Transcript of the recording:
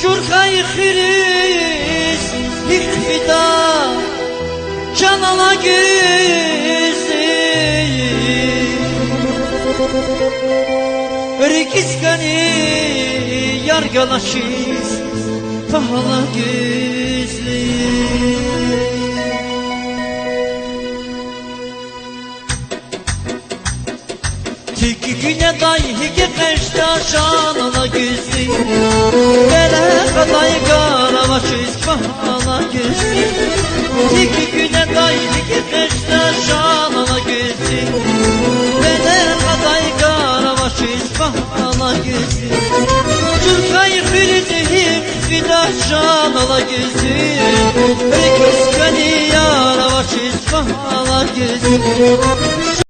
جرخای خریز هیخفیدا canala gözü Rikiskani yargılaşız pahala gözlü Tiki güne day hige kaçta canala gözlü Bele kaday karavaşız pahala gözlü Tiki güne day hige kaçta canala gözlü Bele kaday karavaşız pahala gözlü Türkay krizihim fida canala gözlü Rikiskani yaravaşız pahala gözlü